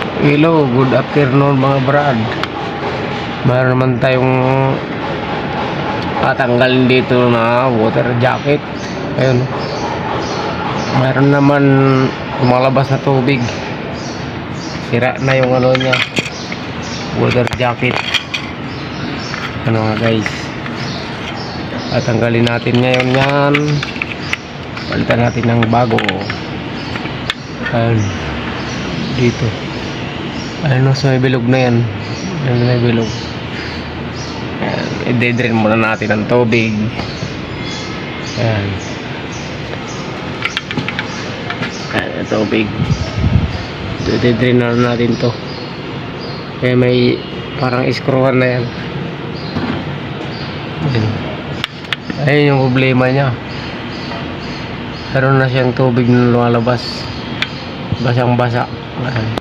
Hello, good afternoon mga brad. Mayroon naman tayong tatanggalin dito na water jacket. Ayun. Mayroon naman lumalabas na tubig. Sira na yung ano niya, water jacket. Ano nga guys, tatanggalin natin ngayon yan. Palitan natin ng bago. Ayun. Dito. Ano sa may bilog na yan. Yan may bilog. I-drain muna natin ang tubig. Ayan. Ayan ang tubig. I-drain na natin to. Kaya may parang iskruhan na yan. Ayan. Ayun yung problema nya. Meron na siyang tubig na lumalabas. Basang basa. Ayan.